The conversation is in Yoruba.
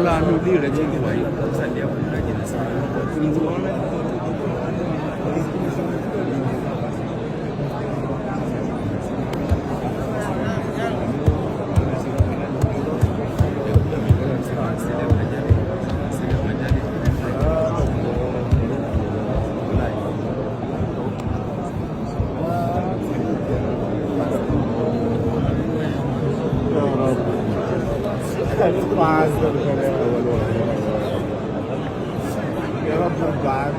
والله أنا ليه رجعت وايد سالي أقول رجعت بعد يا رب بعد